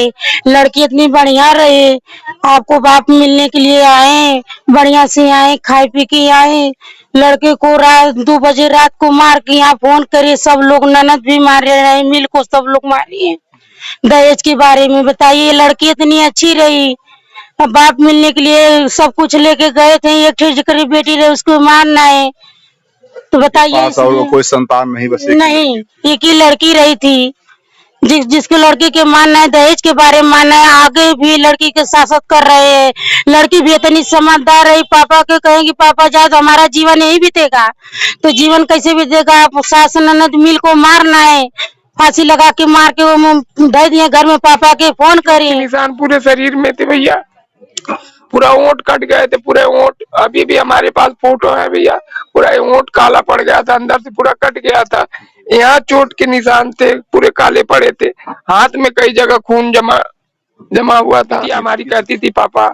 लड़की इतनी बढ़िया रहे, आपको बाप मिलने के लिए आए, बढ़िया से आए, खाए पी के आए। लड़के को रात 2 बजे रात को मार के यहाँ फोन करे, सब लोग ननद भी मारे रहे, मिल को सब लोग मारे। दहेज के बारे में बताइए, लड़की इतनी अच्छी रही, बाप मिलने के लिए सब कुछ लेके गए थे, एक ठेरी बेटी रहे उसको मारना है, तो बताइए। कोई संतान नहीं, बस नहीं, एक ही लड़की रही थी। जिसको लड़की के मानना है, दहेज के बारे में मानना है, आगे भी लड़की के शासन कर रहे हैं। लड़की भी इतनी समझदार रही, पापा के कहेंगे पापा जाओ तो हमारा जीवन यही बीतेगा, तो जीवन कैसे बीतेगा। सास ननद मिल को मारना है, फांसी लगा के मार के वो दे दिए घर में, पापा के फोन करे। निशान पूरे शरीर में थे भैया, पूरा ओंठ कट गए थे, पूरे ओंठ, अभी भी हमारे पास फोटो है भैया, पूरा ओंठ काला पड़ गया था, अंदर से पूरा कट गया था। यहाँ चोट के निशान थे, पूरे काले पड़े थे, हाथ में कई जगह खून जमा हुआ था। हमारी कहती थी पापा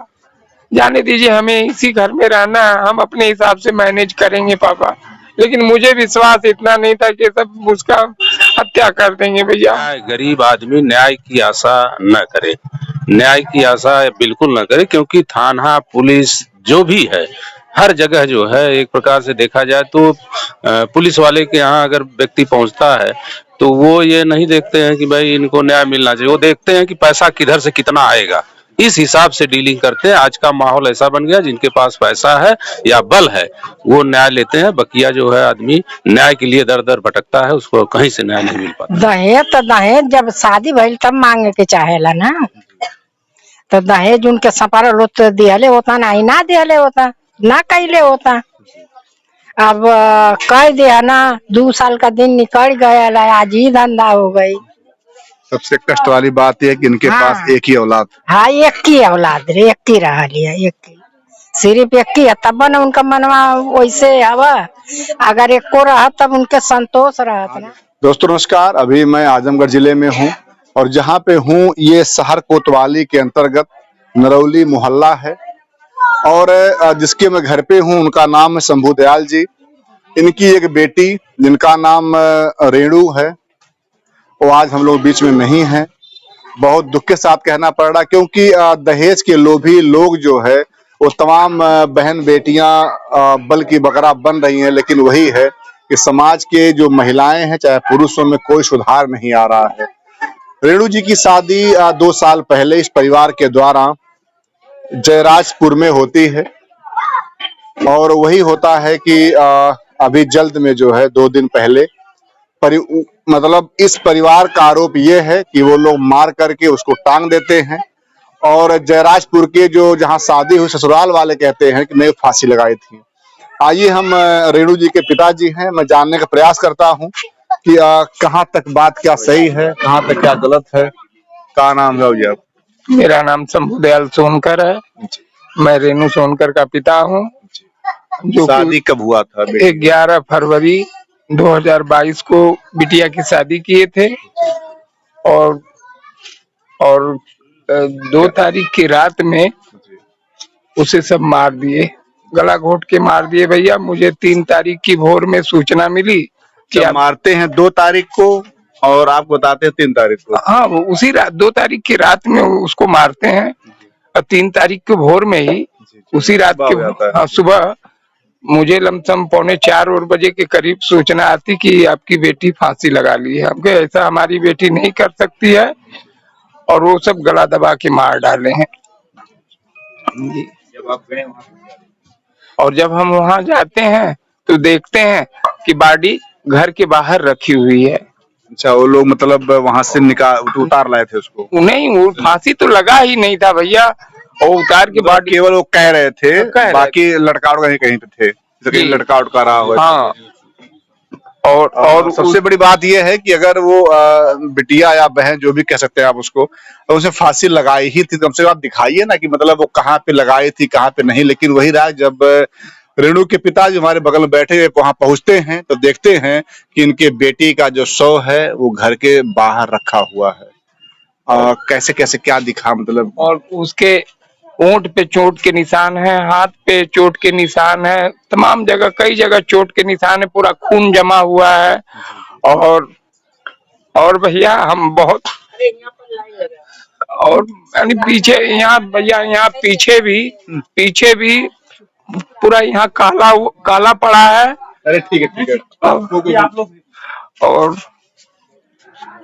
जाने दीजिए, हमें इसी घर में रहना है, हम अपने हिसाब से मैनेज करेंगे पापा। लेकिन मुझे विश्वास इतना नहीं था कि सब उसका हत्या कर देंगे भैया। गरीब आदमी न्याय की आशा न करे, न्याय की आशा बिल्कुल न करे, क्योंकि थाना पुलिस जो भी है हर जगह जो है, एक प्रकार से देखा जाए तो पुलिस वाले के यहाँ अगर व्यक्ति पहुंचता है तो वो ये नहीं देखते हैं कि भाई इनको न्याय मिलना चाहिए, वो देखते हैं कि पैसा किधर से कितना आएगा, इस हिसाब से डीलिंग करते हैं। आज का माहौल ऐसा बन गया, जिनके पास पैसा है या बल है वो न्याय लेते हैं, बकिया जो है आदमी न्याय के लिए दर दर भटकता है, उसको कहीं से न्याय नहीं मिल पाता। दहेज तो दहेज जब शादी भइल तब मांगे के चाहेला ना, तो दहेज उनके सपार तो दिहले होता ना दिहले होता ना कैले होता। अब कह दिया ना, 2 साल का दिन निकल गया, आज ही धंधा हो गई। सबसे कष्ट वाली बात यह है कि इनके पास एक ही औलाद। हाँ, एक ही औलाद रे, एक ही रह लिया, एक ही, सिर्फ एक ही है, तब न उनका मनवा वैसे हवा, अगर एक को रहा तब उनके संतोष रहा ना। दोस्तों नमस्कार, अभी मैं आजमगढ़ जिले में हूँ और जहाँ पे हूँ ये शहर कोतवाली के अंतर्गत नरौली मोहल्ला है, और जिसके मैं घर पे हूँ उनका नाम है शंभू दयाल जी। इनकी एक बेटी जिनका नाम रेणु है, वो आज हम लोग बीच में नहीं है। बहुत दुख के साथ कहना पड़ रहा, क्योंकि दहेज के लोभी लोग जो है वो तमाम बहन बेटियां बल की बकरा बन रही हैं, लेकिन वही है कि समाज के जो महिलाएं हैं चाहे पुरुषों में कोई सुधार नहीं आ रहा है। रेणु जी की शादी 2 साल पहले इस परिवार के द्वारा जयराजपुर में होती है, और वही होता है कि अभी जल्द में जो है 2 दिन पहले मतलब इस परिवार का आरोप ये है कि वो लोग मार करके उसको टांग देते हैं, और जयराजपुर के जो जहां शादी हुई ससुराल वाले कहते हैं कि नहीं फांसी लगाई थी। आइए हम रेणु जी के पिताजी हैं, मैं जानने का प्रयास करता हूं कि कहां तक बात क्या सही है, कहां तक क्या गलत है। क्या नाम है भैया? मेरा नाम शंभू दयाल सोनकर है, मैं रेणु सोनकर का पिता हूँ। जो शादी कब हुआ था? 11 फरवरी 2022 को बिटिया की शादी किए थे, और 2 तारीख की रात में उसे सब मार दिए, गला घोट के मार दिए भैया। मुझे 3 तारीख की भोर में सूचना मिली कि आप मारते हैं 2 तारीख को और आप बताते हैं 3 तारीख को। हाँ, वो उसी रात 2 तारीख की रात में उसको मारते हैं, और 3 तारीख के भोर में ही उसी रात के सुबह मुझे लमसम 3:45 बजे के करीब सूचना आती कि आपकी बेटी फांसी लगा ली है। हमको ऐसा हमारी बेटी नहीं कर सकती है, और वो सब गला दबा के मार डाले हैं। और जब हम वहां जाते हैं तो देखते हैं कि बॉडी घर के बाहर रखी हुई है। अच्छा, वो लोग मतलब वहां से उतार लाए थे उसको? नहीं, वो फांसी तो लगा ही नहीं था भैया, और उतार के बाद केवल वो कह रहे थे, बाकी लड़का कहीं पे थे, लड़का उड़का रहा हुआ। हाँ, और सबसे बड़ी बात यह है कि अगर वो बिटिया या बहन जो भी कह सकते हैं आप उसको, तो उसे फांसी लगाई ही थी, कम से कम आप दिखाइए ना कि मतलब वो कहाँ पे लगाई थी कहाँ पे नहीं। लेकिन वही रहा, जब रेणु के पिता जो हमारे बगल में बैठे हुए वहां पहुंचते हैं तो देखते हैं कि इनके बेटी का जो शव है वो घर के बाहर रखा हुआ है। कैसे कैसे क्या दिखा मतलब, और उसके ओंठ पे चोट के निशान है, हाथ पे चोट के निशान है, तमाम जगह कई जगह चोट के निशान है, पूरा खून जमा हुआ है। और भैया हम बहुत और यानी पीछे यहाँ भैया, यहाँ पीछे भी पूरा यहाँ काला काला पड़ा है। अरे ठीक है ठीक है। और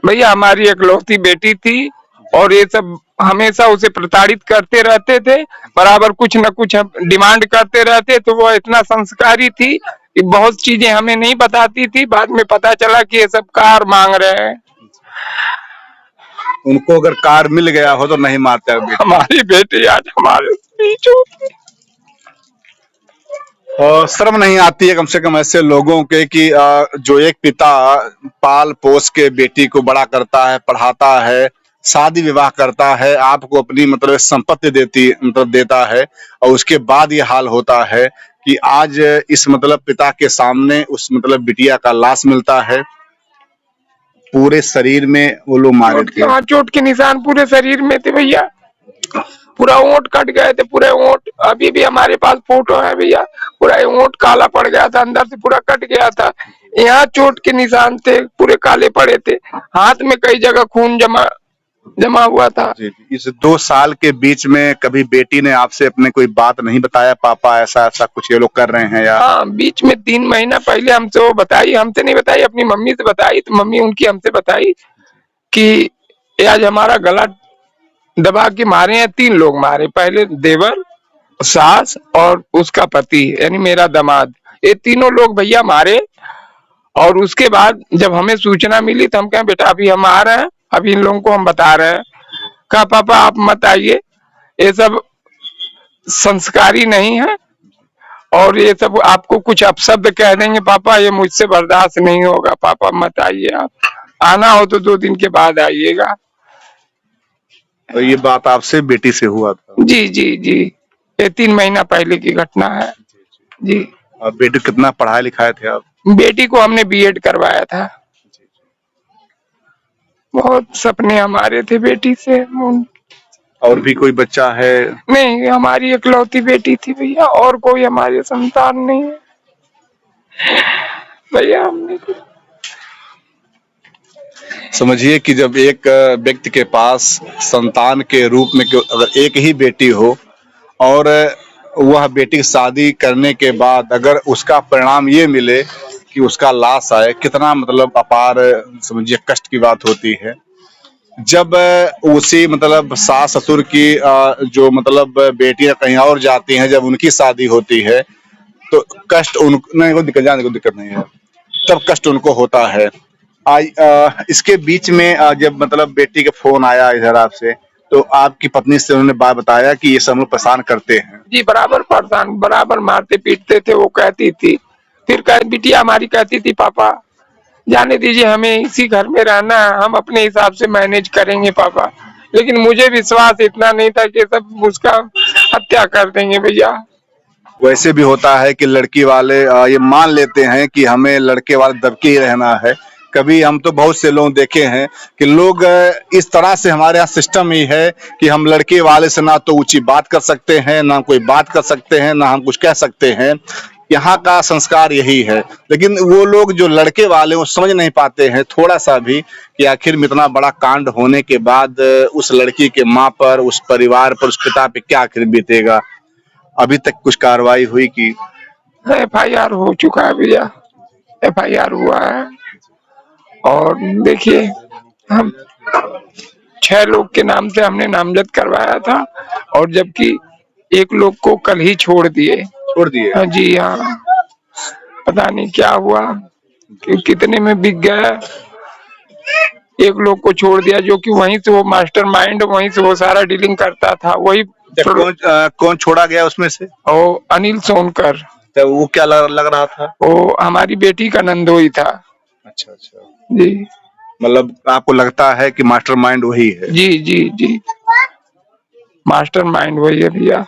भैया हमारी इकलौती बेटी थी और ये सब हमेशा उसे प्रताड़ित करते रहते थे, बराबर कुछ न कुछ डिमांड करते रहते। तो वो इतना संस्कारी थी कि बहुत चीजें हमें नहीं बताती थी, बाद में पता चला कि ये सब कार मांग रहे हैं। उनको अगर कार मिल गया हो तो नहीं मारते हमारी बेटी आज हमारे बीच होती। और शर्म नहीं आती है कम से कम ऐसे लोगों के कि जो एक पिता पाल पोस के बेटी को बड़ा करता है, पढ़ाता है, शादी विवाह करता है, आपको अपनी मतलब संपत्ति देता है, और उसके बाद ये हाल होता है कि आज इस मतलब पिता के सामने उस मतलब बिटिया का लाश मिलता है। पूरे शरीर में वो लोग मारे थे। हाँ, चोट के निशान पूरे शरीर में थे भैया, पूरा ओंठ कट गए थे, पूरे ओंठ। अभी भी हमारे पास फोटो है भैया, पूरा ओंठ काला पड़ गया था, अंदर से पूरा कट गया था। यहाँ चोट के निशान थे, पूरे काले पड़े थे, हाथ में कई जगह खून जमा हुआ था। इस 2 साल के बीच में कभी बेटी ने आपसे अपने कोई बात नहीं बताया, पापा ऐसा ऐसा कुछ ये लोग कर रहे हैं या? हाँ, बीच में 3 महीना पहले हमसे वो बताई, हमसे नहीं बताई, अपनी मम्मी से बताई। तो मम्मी उनकी हमसे बताई कि आज हमारा गला दबा के मारे हैं, 3 लोग मारे। पहले देवर, सास और उसका पति यानी मेरा दामाद, ये तीनों लोग भैया मारे। और उसके बाद जब हमें सूचना मिली तो हम कहें बेटा अभी हम आ रहे हैं, अभी इन लोगों को हम बता रहे हैं। कहा पापा आप मत आइए, ये सब संस्कारी नहीं है और ये सब आपको कुछ अपशब्द कह देंगे पापा, ये मुझसे बर्दाश्त नहीं होगा, पापा मत आइए, आप आना हो तो 2 दिन के बाद आइएगा। तो ये बात आपसे बेटी से हुआ था? जी जी जी, ये 3 महीना पहले की घटना है जी। और बेटी कितना पढ़ाए लिखाए थे आप? बेटी को हमने बीएड करवाया था। बहुत सपने हमारे थे बेटी से। और भी कोई बच्चा है? नहीं, हमारी इकलौती बेटी थी भैया, और कोई हमारे संतान नहीं है भैया। हमने समझिए कि जब एक व्यक्ति के पास संतान के रूप में अगर एक ही बेटी हो और वह बेटी की शादी करने के बाद अगर उसका परिणाम ये मिले कि उसका लाश आए, कितना मतलब अपार समझिए कष्ट की बात होती है। जब उसी मतलब सास ससुर की जो मतलब बेटियां कहीं और जाती हैं, जब उनकी शादी होती है तो कष्ट उनको जाने को दिक्कत नहीं है, तब कष्ट उनको होता है। इसके बीच में जब मतलब बेटी का फोन आया इधर आपसे, तो आपकी पत्नी से उन्होंने बात बताया कि ये सब लोग परेशान करते हैं? जी, बराबर परेशान, बराबर मारते पीटते थे। वो कहती थी, फिर बिटिया हमारी कहती थी पापा जाने दीजिए, हमें इसी घर में रहना है, हम अपने हिसाब से मैनेज करेंगे पापा। लेकिन मुझे विश्वास इतना नहीं था कि सब उसका हत्या कर देंगे भैया। वैसे भी होता है कि लड़की वाले ये मान लेते हैं कि हमें लड़के वाले दबके ही रहना है। कभी हम तो बहुत से लोग देखे हैं कि लोग इस तरह से, हमारे यहाँ सिस्टम ही है कि हम लड़के वाले से ना तो ऊंची बात कर सकते हैं, ना कोई बात कर सकते हैं, ना हम कुछ कह सकते हैं। यहाँ का संस्कार यही है। लेकिन वो लोग जो लड़के वाले वो समझ नहीं पाते हैं थोड़ा सा भी कि आखिर में इतना बड़ा कांड होने के बाद उस लड़की के माँ पर, उस परिवार पर, उस पिता पे क्या आखिर बीतेगा। अभी तक कुछ कार्रवाई हुई कि? FIR हो चुका है भैया, FIR हुआ है। और देखिए, हम 6 लोग के नाम से हमने नामजद करवाया था, और जबकि 1 लोग को कल ही छोड़ दिए। हाँ जी, हाँ, पता नहीं क्या हुआ कि कितने में बिक गया। 1 लोग को छोड़ दिया, जो कि वहीं से वो मास्टरमाइंड, वहीं से वो सारा डीलिंग करता था। वही कौन छोड़ा गया उसमें से? ओ अनिल सोनकर। तो वो क्या लग रहा था? वो हमारी बेटी का नंदोई था। अच्छा अच्छा जी, मतलब आपको लगता है कि मास्टरमाइंड वही है? जी जी जी, मास्टरमाइंड वही है भैया।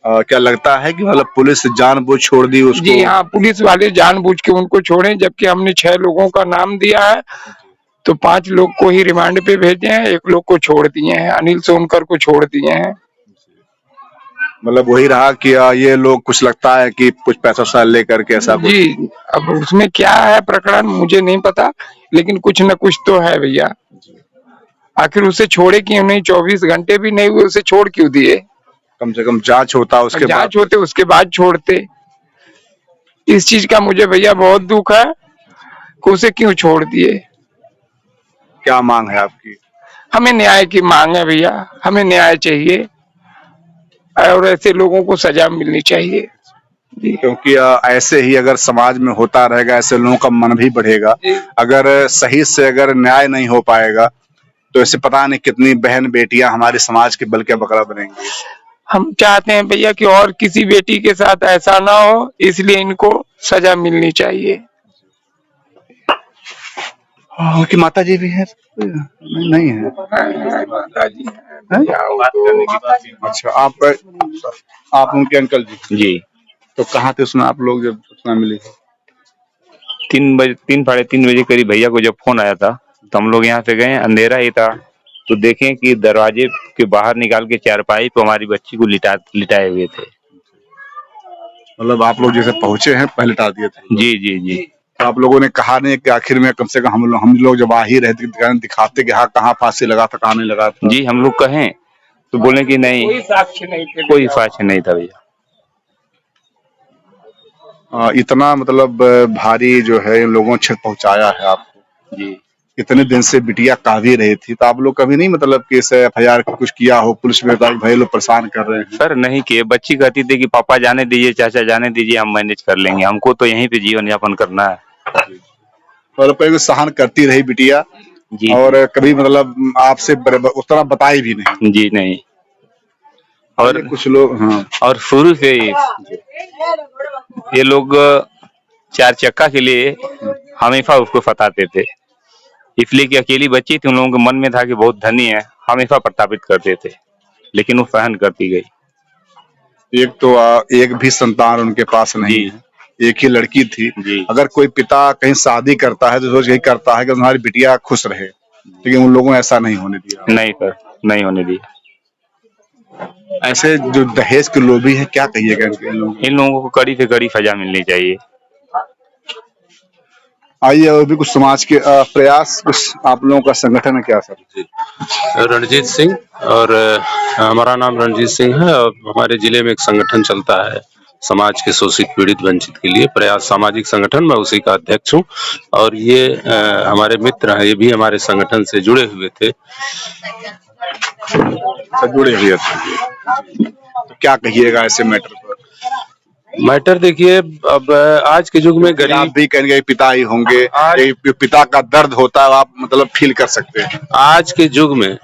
क्या लगता है कि मतलब पुलिस जानबूझ छोड़ दी उसको? जी हाँ, पुलिस वाले जानबूझ के उनको छोड़े, जबकि हमने 6 लोगों का नाम दिया है, तो 5 लोग को ही रिमांड पे भेजे हैं, 1 लोग को छोड़ दिए हैं, अनिल सोनकर को छोड़ दिए हैं। मतलब वही रहा कि ये लोग, कुछ लगता है कि कुछ पैसा लेकर के ऐसा कुछ? जी, अब उसमें क्या है प्रकरण मुझे नहीं पता, लेकिन कुछ न कुछ तो है भैया। आखिर उसे छोड़े क्यों नहीं? 24 घंटे भी नहीं हुए, उसे छोड़ क्यों दिए? कम से कम जांच होता उसके बाद। जांच होते उसके बाद छोड़ते। इस चीज का मुझे भैया बहुत दुख है कि उसे क्यों छोड़ दिए। क्या मांग है आपकी? हमें न्याय की मांग है भैया, हमें न्याय चाहिए और ऐसे लोगों को सजा मिलनी चाहिए। क्योंकि ऐसे ही अगर समाज में होता रहेगा, ऐसे लोगों का मन भी बढ़ेगा। अगर सही से अगर न्याय नहीं हो पाएगा तो ऐसे पता नहीं कितनी बहन बेटियां हमारे समाज के बल के बकरा बनेंगी। हम चाहते हैं भैया कि और किसी बेटी के साथ ऐसा ना हो, इसलिए इनको सजा मिलनी चाहिए। उनकी माता जी भी है? नहीं है माता जी अच्छा, आप उनके अंकल जी? जी। तो कहाँ थे उसमें आप लोग जब सूचना मिली? 3 साढ़े 3 बजे करीब भैया को जब फोन आया था तो हम लोग यहाँ से गए, अंधेरा ही था तो देखें कि दरवाजे के बाहर निकाल के चारपाई पे हमारी बच्ची को लिटाए हुए थे। मतलब आप लोग जैसे पहुंचे हैं पहले लिटा दिए थे? जी जी जी। तो आप लोगों ने कहा नहीं कि आखिर में कम से कम हम लोग जब आ ही रहे थे दिखाते कि हाँ कहाँ फांसी लगा था कहाँ नहीं लगा था? जी हम लोग कहें तो बोले कि नहीं, कोई साक्ष्य नहीं थे, कोई साक्ष्य नहीं था भैया। इतना मतलब भारी जो है इन लोगों ने क्षति पहुंचाया है आपको। जी। इतने दिन से बिटिया कावी रही थी तो आप लोग कभी नहीं मतलब कि इसे FIR कुछ किया हो? पुलिस में भाई लोग परेशान कर रहे हैं। सर नहीं किए, बच्ची कहती थी कि पापा जाने दीजिए, चाचा जाने दीजिए, हम मैनेज कर लेंगे, हमको तो यहीं पे जीवन यापन करना है। और कभी सहन करती रही बिटिया जी। और कभी मतलब आपसे उस तरह बताई भी नहीं? जी नहीं। और कुछ लोग हाँ। और शुरू से ही ये लोग 4 चक्का के लिए हमेशा उसको सताते थे, इसलिए कि अकेली बच्ची थी, उन लोगों के मन में था कि बहुत धनी है, हमेशा प्रताड़ित करते थे, लेकिन वो सहन करती गई। एक तो एक भी संतान उनके पास नहीं है, एक ही लड़की थी। अगर कोई पिता कहीं शादी करता है तो सोच यही करता है कि हमारी बिटिया खुश रहे, लेकिन उन लोगों ने ऐसा नहीं होने दिया। नहीं सर, नहीं होने दिया। ऐसे जो दहेज के लोभी है, क्या कहिएगा इन लोगों को कड़ी से कड़ी सजा मिलनी चाहिए। आइए और भी कुछ समाज के प्रयास, कुछ आप लोगों का संगठन है क्या सर? रणजीत सिंह, और हमारा नाम रणजीत सिंह है और हमारे जिले में एक संगठन चलता है समाज के शोषित पीड़ित वंचित के लिए, प्रयास सामाजिक संगठन, मैं उसी का अध्यक्ष हूँ। और ये हमारे मित्र हैं, ये भी हमारे संगठन से जुड़े हुए थे। जुड़े हुए थे तो क्या कहिएगा ऐसे मैटर पर? मैटर देखिए, अब आज के युग में गरीब आप भी कहेंगे पिता ही होंगे, पिता का दर्द होता है आप मतलब फील कर सकते हैं। आज के युग में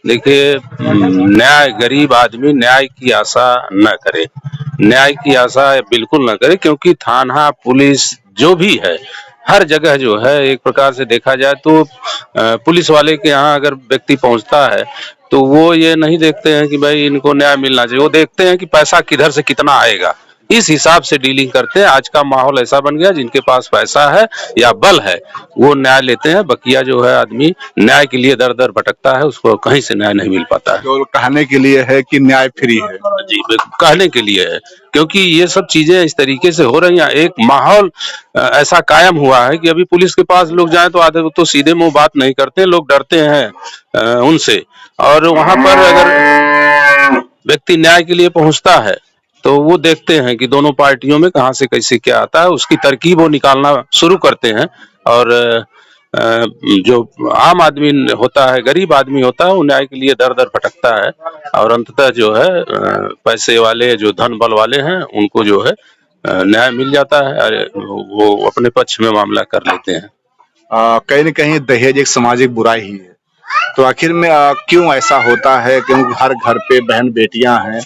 देखिए, न्याय, गरीब आदमी न्याय की आशा न करे, न्याय की आशा बिल्कुल न करे, क्योंकि थाना पुलिस जो भी है हर जगह जो है, एक प्रकार से देखा जाए तो पुलिस वाले के यहाँ अगर व्यक्ति पहुंचता है तो वो ये नहीं देखते हैं कि भाई इनको न्याय मिलना चाहिए, वो देखते हैं कि पैसा किधर से कितना आएगा, इस हिसाब से डीलिंग करते हैं। आज का माहौल ऐसा बन गया, जिनके पास पैसा है या बल है वो न्याय लेते हैं, बकिया जो है आदमी न्याय के लिए दर दर भटकता है, उसको कहीं से न्याय नहीं मिल पाता है। तो कहने के लिए है कि न्याय फ्री है। जी, कहने के लिए है, क्योंकि ये सब चीजें इस तरीके से हो रही हैं, एक माहौल ऐसा कायम हुआ है कि अभी पुलिस के पास लोग जाएं तो आधे तो सीधे मुंह बात नहीं करते, लोग डरते हैं उनसे। और वहां पर अगर व्यक्ति न्याय के लिए पहुंचता है तो वो देखते हैं कि दोनों पार्टियों में कहां से कैसे क्या आता है, उसकी तरकीब वो निकालना शुरू करते हैं। और जो आम आदमी होता है, गरीब आदमी होता है, वो न्याय के लिए दर दर भटकता है और अंततः जो है पैसे वाले, जो धन बल वाले हैं, उनको जो है न्याय मिल जाता है, वो अपने पक्ष में मामला कर लेते हैं। कहीं न कहीं दहेज एक सामाजिक बुराई ही है, तो आखिर में क्यों ऐसा होता है? क्योंकि हर घर पे बहन बेटियां हैं,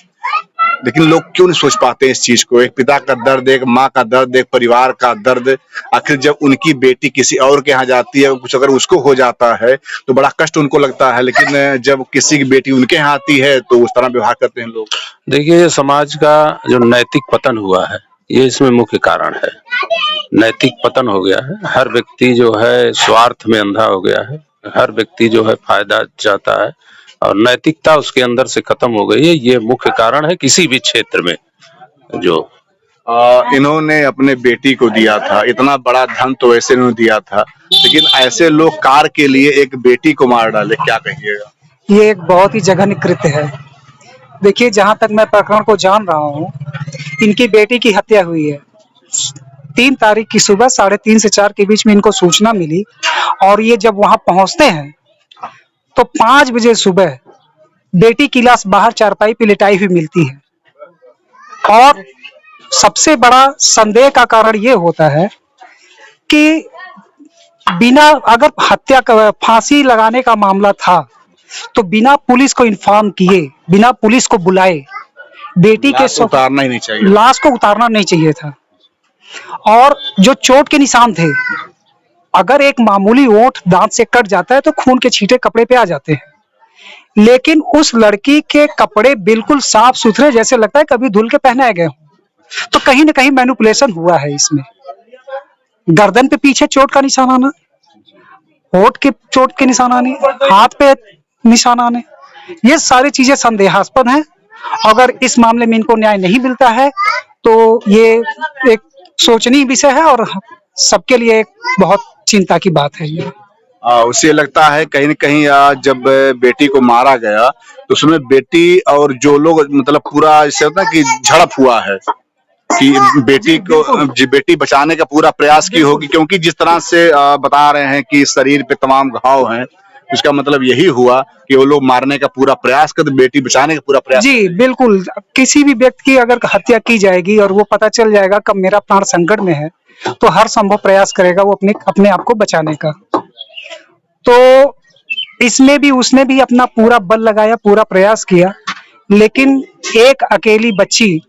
लेकिन लोग क्यों नहीं सोच पाते इस चीज को? एक पिता का दर्द, एक माँ का दर्द, एक परिवार का दर्द, आखिर जब उनकी बेटी किसी और के यहाँ जाती है, कुछ अगर उसको हो जाता है तो बड़ा कष्ट उनको लगता है, लेकिन जब किसी की बेटी उनके यहाँ आती है तो उस तरह व्यवहार करते हैं लोग। देखिए, समाज का जो नैतिक पतन हुआ है, ये इसमें मुख्य कारण है। नैतिक पतन हो गया है, हर व्यक्ति जो है स्वार्थ में अंधा हो गया है, हर व्यक्ति जो है फायदा चाहता है और नैतिकता उसके अंदर से खत्म हो गई है। ये मुख्य कारण है किसी भी क्षेत्र में जो इन्होंने अपने बेटी को दिया था, इतना बड़ा धन तो वैसे इन्होंने दिया था, लेकिन ऐसे लोग कार के लिए एक बेटी को मार डाले, क्या कहिएगा? ये एक बहुत ही जघन्य कृत्य है। देखिए, जहां तक मैं प्रकरण को जान रहा हूँ, इनकी बेटी की हत्या हुई है 3 तारीख की सुबह 3:30 से 4 के बीच में इनको सूचना मिली और ये जब वहां पहुंचते हैं तो 5 बजे सुबह बेटी की लाश बाहर चारपाई पे लिटाई हुई मिलती है। और सबसे बड़ा संदेह का कारण ये होता है कि बिना अगर हत्या का फांसी लगाने का मामला था तो बिना पुलिस को इन्फॉर्म किए, बिना पुलिस को बुलाए बेटी के उतारना ही नहीं चाहिए, लाश को उतारना नहीं चाहिए था। और जो चोट के निशान थे, अगर एक मामूली ओंठ दांत से कट जाता है तो खून के छींटे कपड़े पे आ जाते हैं, लेकिन उस लड़की के कपड़े बिल्कुल साफ सुथरे, जैसे लगता है कभी धुल के पहनाए गए हों। तो कहीं ना कहीं मैनिपुलेशन हुआ है इसमें। गर्दन पे पीछे चोट का निशान आना, होठ के चोट के निशान आने, हाथ पे निशान आने, ये सारी चीजें संदेहास्पद हैं। अगर इस मामले में इनको न्याय नहीं मिलता है तो ये एक सोचनीय विषय है और सबके लिए एक बहुत चिंता की बात है ये। उसे लगता है कहीं न कहीं जब बेटी को मारा गया तो उसमें बेटी और जो लोग मतलब पूरा ऐसे होता है कि झड़प हुआ है कि बेटी बचाने का पूरा प्रयास की होगी, क्योंकि जिस तरह से बता रहे हैं कि शरीर पे तमाम घाव हैं, उसका मतलब यही हुआ कि वो लोग मारने का पूरा प्रयास कर, बेटी बचाने का पूरा प्रयास। जी बिल्कुल, किसी भी व्यक्ति की अगर हत्या की जाएगी और वो पता चल जाएगा कब मेरा प्राण संकट में है तो हर संभव प्रयास करेगा वो अपने आप को बचाने का। तो इसमें भी उसने भी अपना पूरा बल लगाया, पूरा प्रयास किया, लेकिन एक अकेली बच्ची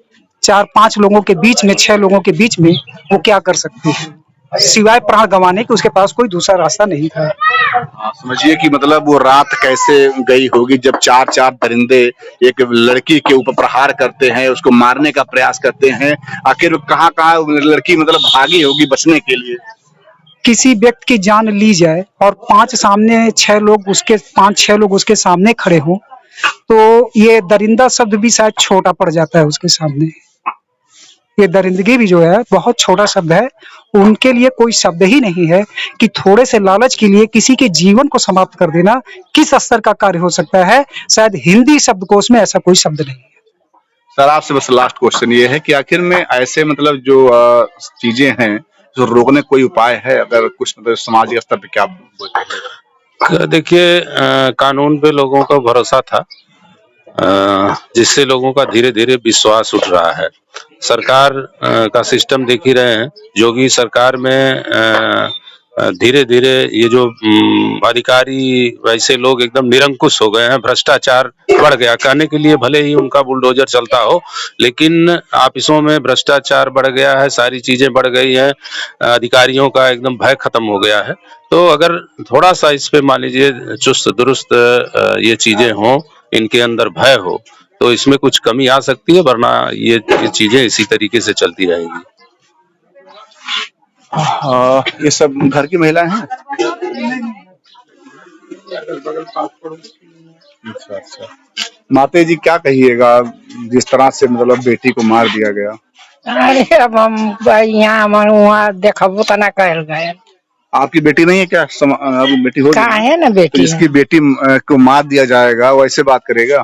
4-5 लोगों के बीच में, 6 लोगों के बीच में वो क्या कर सकती है सिवाय प्राण गंवाने के? उसके पास कोई दूसरा रास्ता नहीं था। समझिए कि मतलब वो रात कैसे गई होगी जब 4 दरिंदे एक लड़की के ऊपर प्रहार करते हैं, उसको मारने का प्रयास करते हैं। आखिर कहाँ लड़की मतलब भागी होगी बचने के लिए। किसी व्यक्ति की जान ली जाए और 5-6 लोग उसके सामने खड़े हों तो ये दरिंदा शब्द भी शायद छोटा पड़ जाता है उसके सामने। ये दरिंदगी भी जो है बहुत छोटा शब्द है, उनके लिए कोई शब्द ही नहीं है कि थोड़े से लालच के लिए किसी के जीवन को समाप्त कर देना किस स्तर का कार्य हो सकता है। शायद हिंदी शब्दकोश में ऐसा कोई शब्द नहीं है। सर, आपसे बस लास्ट क्वेश्चन ये है कि आखिर में ऐसे मतलब जो चीजें हैं जो रोकने कोई उपाय है, अगर कुछ मतलब सामाजिक स्तर पे क्या बोलते? देखिए, कानून पे लोगों का भरोसा था, जिससे लोगों का धीरे धीरे विश्वास उठ रहा है। सरकार का सिस्टम देख ही रहे हैं, योगी सरकार में धीरे धीरे ये जो अधिकारी वैसे लोग एकदम निरंकुश हो गए हैं, भ्रष्टाचार बढ़ गया। कहने के लिए भले ही उनका बुलडोजर चलता हो, लेकिन ऑफिसों में भ्रष्टाचार बढ़ गया है, सारी चीजें बढ़ गई हैं, अधिकारियों का एकदम भय खत्म हो गया है। तो अगर थोड़ा सा इस पे मान लीजिए चुस्त दुरुस्त ये चीजें हों, इनके अंदर भय हो, तो इसमें कुछ कमी आ सकती है, वरना ये चीजें इसी तरीके से चलती रहेंगी। ये सब घर की महिलाएं हैं। अच्छा। माते जी क्या कहिएगा जिस तरह से मतलब बेटी को मार दिया गया? अरे अब हम यहाँ वहाँ देखबो तो ना कहल गए। आपकी बेटी नहीं है क्या? आपकी बेटी होगी? कहाँ है ना बेटी? तो इसकी बेटी को मार दिया जाएगा, वैसे बात करेगा?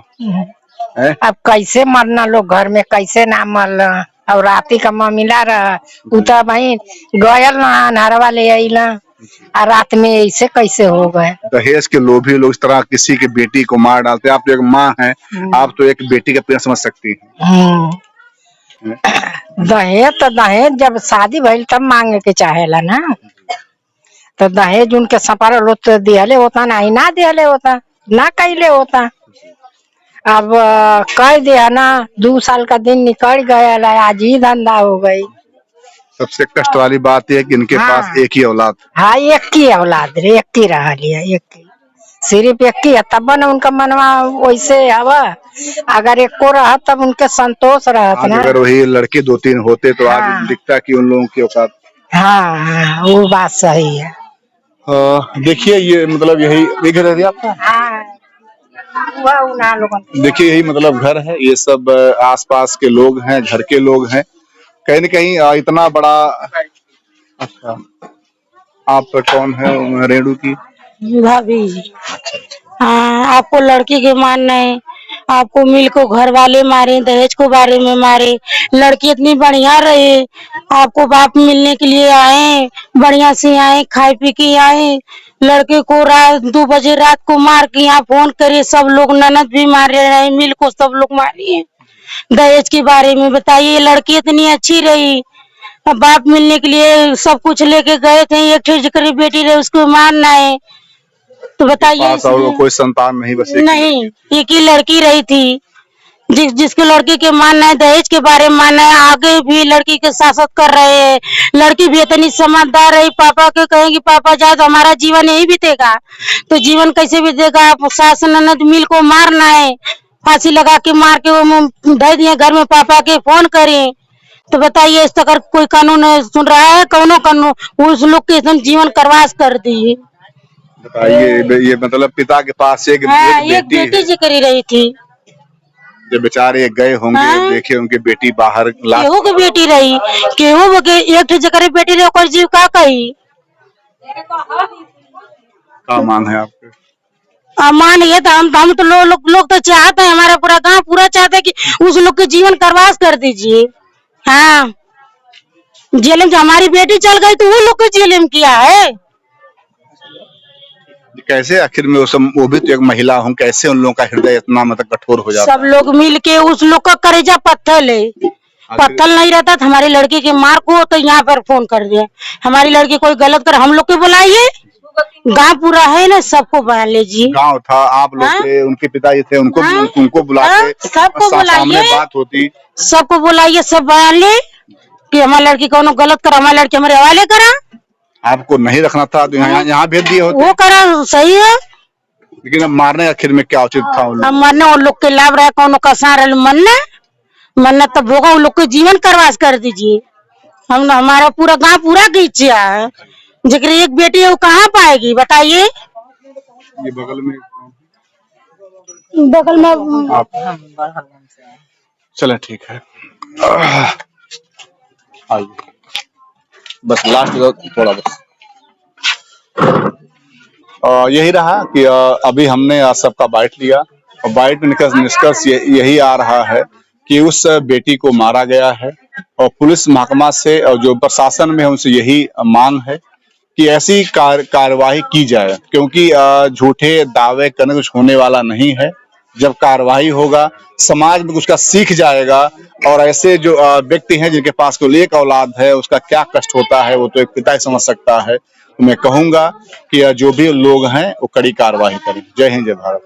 अब कैसे मरना, लोग घर में कैसे ना मरना, और राती का मिला रहा उतर भाई गयल ना अनहरवा ले आइला, और रात में ऐसे कैसे हो गए? दहेज के लोभी लोग इस तरह किसी की बेटी को मार डालते हैं। आप तो एक माँ हैं, आप तो एक बेटी का प्यार समझ सकती हैं। दहेज जब शादी भइल तब मांगे के चाहेला ना, तो दहेज उनके सपारा लो तो दिहले होता, ना दिहले होता, ना कैले होता। अब कह दिया ना, 2 साल का दिन निकल गया, आज ही धंधा हो गई। सबसे कष्ट वाली बात है कि इनके पास एक ही औलाद। हाँ, एक ही औलाद रे, एक ही रहा लिया, एक ही, सिर्फ एक ही है, तब न उनका मनवा वैसे हवा। अगर एक को रहा तब उनके संतोष रहता ना। अगर वही लड़के 2-3 होते तो आज दिखता कि उन लोगों की औकात। हाँ, वो बात सही है। देखिए, ये मतलब यही घर है आपका? देखिए, यही मतलब घर है। ये सब आसपास के लोग हैं, घर के लोग हैं। कहीं न कहीं इतना बड़ा। अच्छा, आप कौन है रेणु की? भाभी जी। हाँ, आपको लड़की के मानना है, आपको मिल को घर वाले मारे, दहेज को बारे में मारे। लड़की इतनी बढ़िया रही, आपको बाप मिलने के लिए आए, बढ़िया से आए, खाए पी के आए। लड़के को रात 2 बजे रात को मार के यहाँ फोन करे, सब लोग ननद भी मारे रहे, मिल को सब लोग मारे। दहेज के बारे में बताइए, लड़की इतनी अच्छी रही, बाप मिलने के लिए सब कुछ लेके गए थे, एक ठेजकरी बेटी रही, उसको मारना है तो बताइए। पास और कोई संतान नहीं, बस नहीं, एक ही लड़की रही थी। जिसके लड़की के मानना है, दहेज के बारे में मानना है, आगे भी लड़की के शासन कर रहे हैं। लड़की भी इतनी समझदार रही, पापा के कहेंगे पापा जाए तो हमारा जीवन यही बीतेगा, तो जीवन कैसे बीतेगा। आप सास ननद मिल को मारना है, फांसी लगा के मार के वो दे दिए घर में, पापा के फोन करें तो बताइए। इस तक कोई कानून सुन रहा है? कौनो कानून उस लोग के जीवन करवास कर दिए। बताइए, ये मतलब पिता के पास एक बेटी जिक्री रही थी, जो बेचारे गए होंगे, देखे उनकी बेटी बाहर, केहू की बेटी रही, केहू के एक जगह बेटी रही, ओकर जीव का कही। क्या मांग है आपके? मान ये तो हम तो लोग तो चाहते हैं, हमारा पूरा गांव पूरा चाहते हैं कि उस लोग के जीवन करवास कर दीजिए। हाँ, जेल में हमारी बेटी चल गई तो वो लोग के जेल में किया है। कैसे आखिर में वो भी तो एक महिला हूँ, कैसे उन लोगों का हृदय इतना मतलब कठोर हो जाता? सब लोग मिल के उस लोग का करेजा पत्थर है, पत्थर नहीं रहता तो हमारी लड़की के मार को तो यहाँ पर फोन कर दिया। हमारी लड़की कोई गलत कर, हम लोग के बुलाइए, गांव पूरा है ना, सबको बुला लीजिए। गांव था, आप लोग थे, उनके पिताजी थे, उनको बुलाते, सबको बुलाइए, बात होती, सबको बुलाइए, सब बयान ले कि हमारी लड़की कौन गलत करा, हमारी लड़की हमारे हवाले करा। आपको नहीं रखना था तो यहाँ भेज दिए होते। वो करा सही है, लेकिन अब मारने आखिर में क्या उचित था? अब मरने उन लोग के लाभ रहे, कौन का सार मरना तब होगा, उन लोग को जीवन करवास कर दीजिए। हम हमारा पूरा गांव पूरा खींचा है, जिक्र एक बेटी है वो कहाँ पाएगी बताइए। ये बगल में चले, ठीक है, आइए बस लास्ट थोड़ा बस यही रहा कि अभी हमने सबका बाइट लिया और बाइट में निष्कर्ष यही आ रहा है कि उस बेटी को मारा गया है और पुलिस महकमा से और जो प्रशासन में है उनसे यही मांग है कि ऐसी कार्यवाही की जाए, क्योंकि झूठे दावे करने कुछ होने वाला नहीं है। जब कार्यवाही होगा समाज में उसका सीख जाएगा और ऐसे जो व्यक्ति हैं जिनके पास कोई एक औलाद है उसका क्या कष्ट होता है वो तो एक पिता ही समझ सकता है। तो मैं कहूंगा कि जो भी लोग हैं वो कड़ी कार्रवाई करें। जय हिंद, जय भारत।